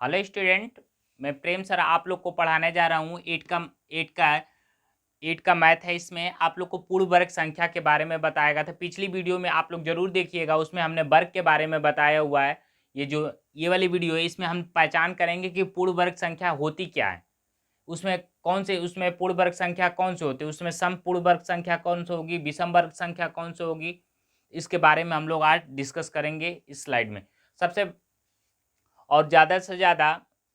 Hello student, मैं प्रेम sir आप लोग को पढ़ाने जा रहा हूँ। एट का मैथ है। इसमें आप लोग को पूर्ण वर्ग संख्या के बारे में बताया गया था। पिछली वीडियो में आप लोग जरूर देखिएगा, उसमें हमने वर्ग के बारे में बताया हुआ है। ये वाली वीडियो है, इसमें हम पहचान करेंगे कि पूर्ण वर्ग संख्या होती क्या है। उसमें पूर्ण वर्ग संख्या कौन से होते हैं, उसमें सम पूर्ण वर्ग संख्या कौन सी होगी, विषम वर्ग संख्या कौन सी होगी, इसके बारे में हम लोग आज डिस्कस करेंगे इस स्लाइड में। सबसे और ज़्यादा से ज़्यादा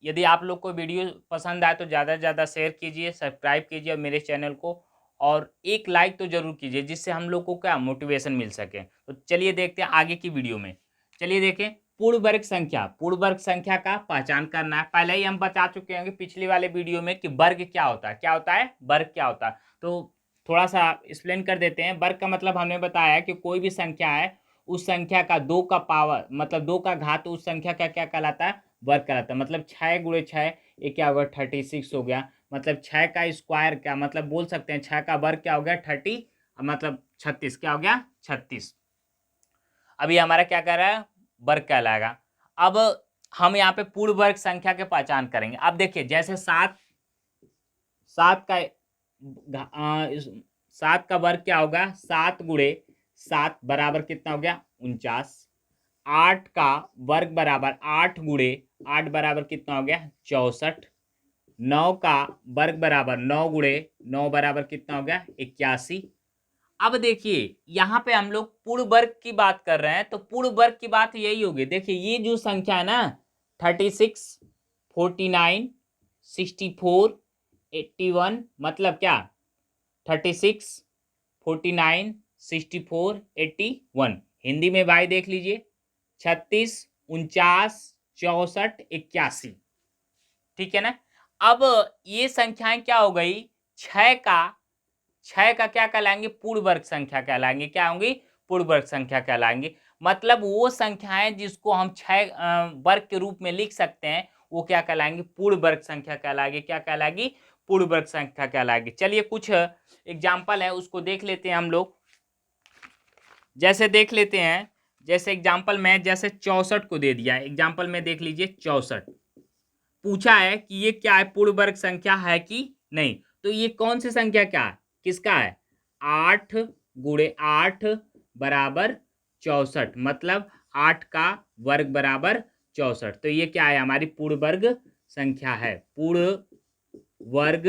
यदि आप लोग को वीडियो पसंद आए तो ज़्यादा से ज़्यादा शेयर कीजिए, सब्सक्राइब कीजिए और मेरे चैनल को, और एक लाइक तो ज़रूर कीजिए, जिससे हम लोग को क्या मोटिवेशन मिल सके। तो चलिए देखते हैं आगे की वीडियो में। चलिए देखें पूर्ण वर्ग संख्या। पूर्ण वर्ग संख्या का पहचान करना है। पहले ही हम बता चुके होंगे पिछले वाले वीडियो में कि वर्ग क्या होता है, वर्ग क्या होता है। तो थोड़ा सा एक्सप्लेन कर देते हैं। वर्ग का मतलब हमने बताया कि कोई भी संख्या है, उस संख्या का 2 का पावर मतलब 2 का घात उस संख्या का क्या कहलाता है, वर्ग कहलाता है। मतलब 6 गुणे 6 ये क्या होगा, 36 हो गया। मतलब 6 का स्क्वायर क्या मतलब बोल सकते हैं, 6 का वर्ग क्या हो गया, 30 मतलब 36 क्या हो गया, 36। अभी हमारा क्या कर रहा है, वर्ग कहलाएगा। अब हम यहाँ पे पूर्ण वर्ग संख्या के पहचान करेंगे। अब देखिए जैसे सात का सात का वर्ग क्या होगा, 7 गुणे 7 बराबर कितना हो गया, 49। 8 का वर्ग बराबर 8 गुणे 8 बराबर कितना हो गया, 64। 9 का वर्ग बराबर 9 गुणे 9 बराबर कितना हो गया, 81। अब देखिए यहाँ पे हम लोग पूर्ण वर्ग की बात कर रहे हैं, तो पूर्ण वर्ग की बात यही होगी। देखिए ये जो संख्या है ना, 36, 49, 64, 81, मतलब क्या, 36, 49, 64, 81। हिंदी में भाई देख लीजिए, 36, 49, 64, 81। ठीक है ना। अब ये संख्याएं क्या हो गई, छह का छह का क्या कहलाएंगे, पूर्ण वर्ग संख्या कहलाएंगे। क्या होंगी, पूर्ण वर्ग संख्या कहलाएंगे। मतलब वो संख्याएं जिसको हम छह वर्ग के रूप में लिख सकते हैं, वो क्या कहलाएंगे, पूर्ण वर्ग संख्या कहलाएगी। क्या कहलाएगी, पूर्ण वर्ग संख्या कहलाएगी। चलिए कुछ एग्जाम्पल है उसको देख लेते हैं हम लोग। जैसे देख लेते हैं, जैसे एग्जाम्पल में जैसे 64 को दे दिया है। एग्जाम्पल में देख लीजिए 64 पूछा है कि ये क्या है, पूर्ण वर्ग संख्या है कि नहीं। तो ये कौन सी संख्या क्या है, किसका है, 8 गुणे 8 बराबर 64। मतलब 8 का वर्ग बराबर 64। तो ये क्या है, हमारी पूर्ण वर्ग संख्या है, पूर्ण वर्ग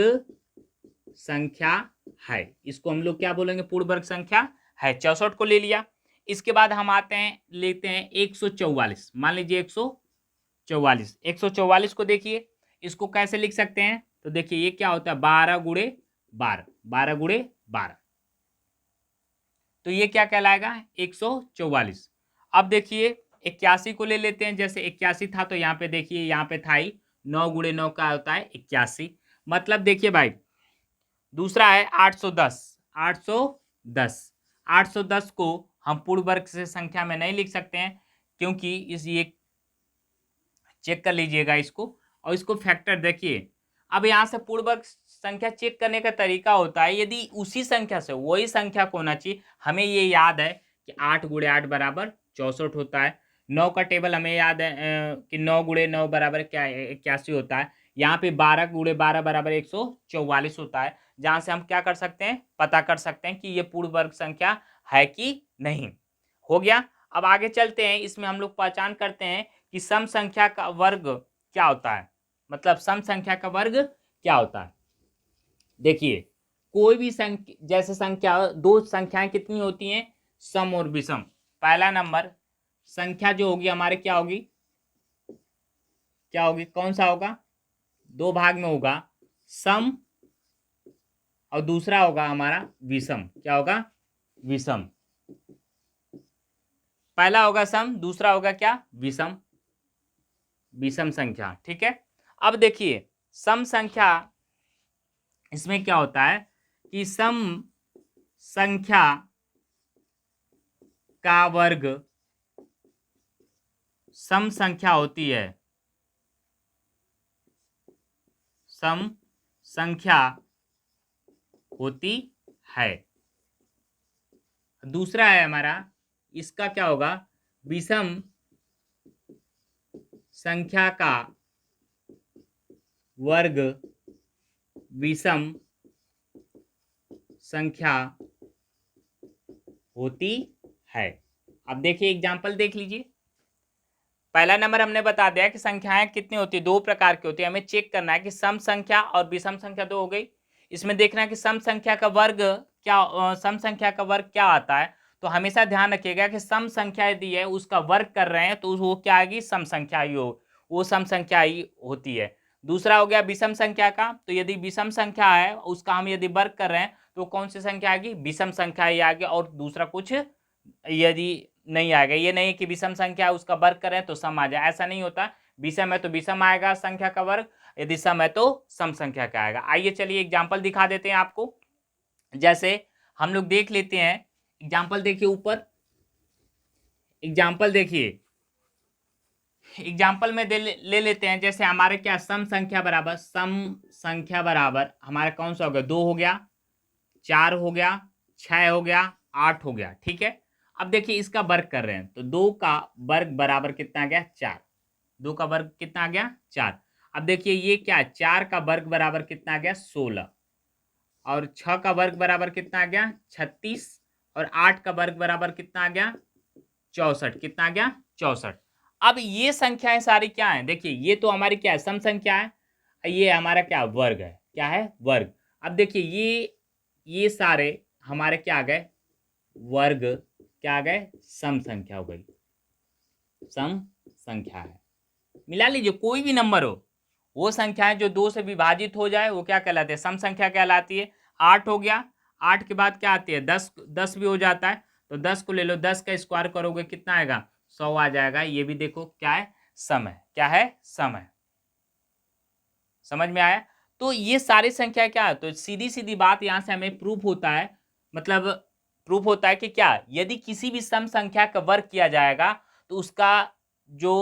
संख्या है। इसको हम लोग क्या बोलेंगे, पूर्ण वर्ग संख्या है। 64 को ले लिया। इसके बाद हम आते हैं, लेते हैं 144। मान लीजिए 144। 144 को देखिए, इसको कैसे लिख सकते हैं, तो देखिए ये क्या होता है, 12 गुणे 12, 12 गुणे 12। तो ये क्या कहलाएगा, 144। अब देखिए 81 को ले लेते हैं। जैसे 81 था तो यहाँ पे देखिए, यहाँ पे था ही 9 गुणे 9 का होता है 81। मतलब देखिए भाई, दूसरा है 810। 810 810 को हम पूर्ण वर्ग से संख्या में नहीं लिख सकते हैं, क्योंकि इस ये चेक कर लीजिएगा इसको, और इसको फैक्टर देखिए। अब यहाँ से पूर्ण वर्ग संख्या चेक करने का तरीका होता है, यदि उसी संख्या से वही संख्या को होना चाहिए। हमें ये याद है कि 8 गुणे 8 बराबर 64 होता है। 9 का टेबल हमें याद है कि 9 गुणे 9 बराबर क्या 81 होता है। यहाँ पे 12 गुणे 12 बराबर 144 होता है, जहाँ से हम क्या कर सकते हैं, पता कर सकते हैं कि ये पूर्ण वर्ग संख्या है कि नहीं। हो गया। अब आगे चलते हैं, इसमें हम लोग पहचान करते हैं कि सम संख्या का वर्ग क्या होता है। मतलब सम संख्या का वर्ग क्या होता है। देखिए कोई भी संख्या, जैसे संख्या दो संख्याएं कितनी होती हैं, सम और विषम। पहला नंबर संख्या जो होगी हमारे क्या होगी, कौन सा होगा, दो भाग में होगा, सम, और दूसरा होगा हमारा विषम। क्या होगा, विषम। पहला होगा सम, दूसरा होगा क्या, विषम, विषम संख्या। ठीक है। अब देखिए सम संख्या, इसमें क्या होता है कि सम संख्या का वर्ग, सम संख्या होती है, सम संख्या होती है। दूसरा है हमारा, इसका क्या होगा, विषम संख्या का वर्ग विषम संख्या होती है। अब देखिए एग्जाम्पल देख लीजिए। पहला नंबर हमने बता दिया कि संख्याएं कितनी होती है, दो प्रकार की होती है। हमें चेक करना है कि सम संख्या और विषम संख्या दो हो गई। इसमें देखना है कि सम संख्या का वर्ग सम संख्या का वर्ग क्या आता है। तो हमेशा ध्यान रखिएगा कि सम संख्या यदि है उसका वर्ग कर रहे हैं तो वो क्या आएगी, सम संख्या ही हो, वो सम संख्या ही होती है। दूसरा हो गया विषम संख्या का, तो यदि विषम संख्या है उसका हम यदि वर्ग कर रहे हैं तो कौन सी संख्या आएगी, विषम संख्या ही आएगी, और दूसरा कुछ यदि नहीं आएगा। ये नहीं कि विषम संख्या उसका वर्ग करें तो सम आ जाए, ऐसा नहीं होता। विषम है तो विषम आएगा संख्या का वर्ग, यदि सम है तो सम संख्या का आएगा। आइए चलिए एग्जाम्पल दिखा देते हैं आपको। जैसे हम लोग देख लेते हैं एग्जाम्पल, देखिए ऊपर एग्जाम्पल देखिए। एग्जाम्पल में ले लेते हैं। जैसे हमारे क्या सम संख्या बराबर हमारा कौन सा हो गया, 2 हो गया, 4 हो गया, 6 हो गया, 8 हो गया, ठीक है। अब देखिए इसका वर्ग कर रहे हैं तो 2 का वर्ग बराबर कितना आ गया, 4। 2 का वर्ग कितना आ गया, 4। अब देखिए ये क्या, 4 का वर्ग बराबर कितना आ गया, 16, और 6 का वर्ग बराबर कितना आ गया, 36, और 8 का वर्ग बराबर कितना आ गया, 64। कितना आ गया, 64। अब ये संख्याएं सारी क्या है, देखिए ये तो हमारी क्या है, सम संख्या है, ये हमारा क्या वर्ग है, क्या है, वर्ग। अब देखिए ये सारे हमारे क्या आ गए, वर्ग क्या आ गए, सम संख्या हो गई, सम संख्या है। मिला लीजिए कोई भी नंबर हो, वो संख्याएं जो 2 से विभाजित हो जाए वो क्या कहलाते हैं, सम संख्या कहलाती है। 8 हो गया, 8 के बाद क्या आती है, 10 भी हो जाता है, तो 10 को ले लो, 10 का स्क्वायर करोगे कितना आएगा, 100 आ जाएगा। ये भी देखो क्या है, सम है, क्या है, सम है। समझ में आया। तो ये सारी संख्या क्या है, तो सीधी सीधी बात यहां से हमें प्रूफ होता है, मतलब प्रूफ होता है कि क्या, यदि किसी भी सम संख्या का वर्ग किया जाएगा तो उसका जो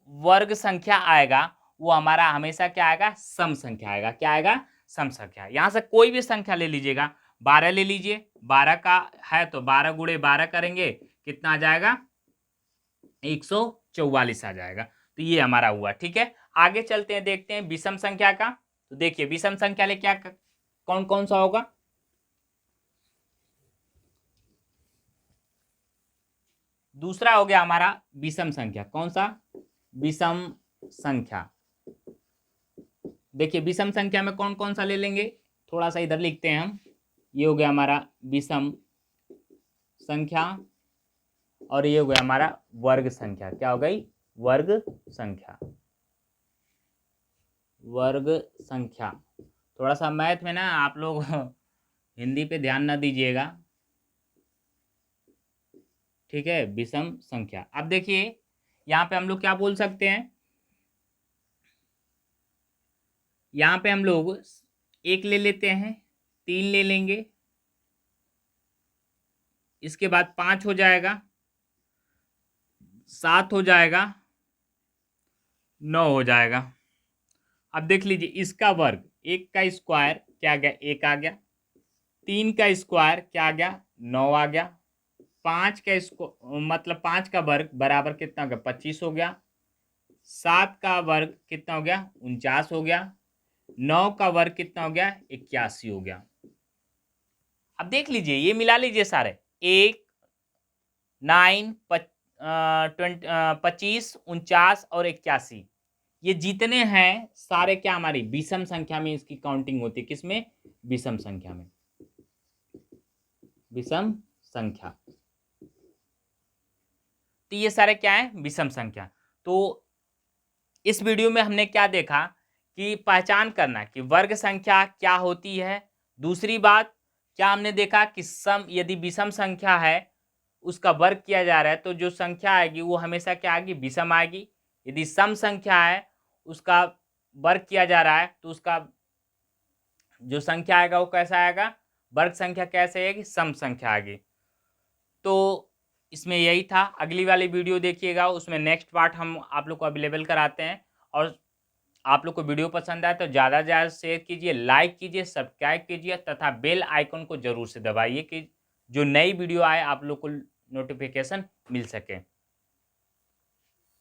वर्ग संख्या आएगा वो हमारा हमेशा क्या आएगा, सम संख्या आएगा। क्या आएगा, सम संख्या। यहां से कोई भी संख्या ले लीजिएगा, 12 ले लीजिए, 12 का है तो 12 गुणे 12 करेंगे कितना आ जाएगा, 144 आ जाएगा। तो ये हमारा हुआ, ठीक है। आगे चलते हैं, देखते हैं विषम संख्या का। तो देखिए विषम संख्या ले क्या कौन कौन सा होगा, दूसरा हो गया हमारा विषम संख्या। कौन सा, विषम संख्या। देखिए विषम संख्या में कौन कौन सा ले लेंगे, थोड़ा सा इधर लिखते हैं हम। ये हो गया हमारा विषम संख्या, और ये हो गया हमारा वर्ग संख्या। क्या हो गई, वर्ग संख्या, वर्ग संख्या। थोड़ा सा मैथ में ना आप लोग हिंदी पे ध्यान ना दीजिएगा, ठीक है। विषम संख्या। अब देखिए यहाँ पे हम लोग क्या बोल सकते हैं, यहाँ पे हम लोग 1 ले लेते हैं, 3 ले लेंगे, इसके बाद 5 हो जाएगा, 7 हो जाएगा, 9 हो जाएगा। अब देख लीजिए इसका वर्ग, 1 का स्क्वायर क्या आ गया, 1 आ गया, 3 का स्क्वायर क्या आ गया, 9 आ गया, 5 का मतलब 5 का वर्ग बराबर कितना हो गया, 25 हो गया, 7 का वर्ग कितना हो गया, 49 हो गया, 9 का वर्ग कितना हो गया, 81 हो गया। अब देख लीजिए ये मिला लीजिए सारे, 1, 9, 25, 49 और 81, ये जितने हैं सारे क्या हमारी विषम संख्या में इसकी काउंटिंग होती है। किसमें, विषम संख्या में, विषम संख्या। तो ये सारे क्या है, विषम संख्या। तो इस वीडियो में हमने क्या देखा कि पहचान करना कि वर्ग संख्या क्या होती है। दूसरी बात क्या हमने देखा कि सम, यदि विषम संख्या है उसका वर्ग किया जा रहा है तो जो संख्या आएगी वो हमेशा क्या आएगी, विषम आएगी। यदि सम संख्या है उसका वर्ग किया जा रहा है तो उसका जो संख्या आएगा वो कैसा आएगा, वर्ग संख्या कैसे आएगी, सम संख्या आएगी। तो इसमें यही था। अगली वाली वीडियो देखिएगा, उसमें नेक्स्ट पार्ट हम आप लोग को अवेलेबल कराते हैं। और आप लोग को वीडियो पसंद आए तो ज़्यादा से ज़्यादा शेयर कीजिए, लाइक कीजिए, सब्सक्राइब कीजिए तथा बेल आइकन को जरूर से दबाइए कि जो नई वीडियो आए आप लोग को नोटिफिकेशन मिल सके।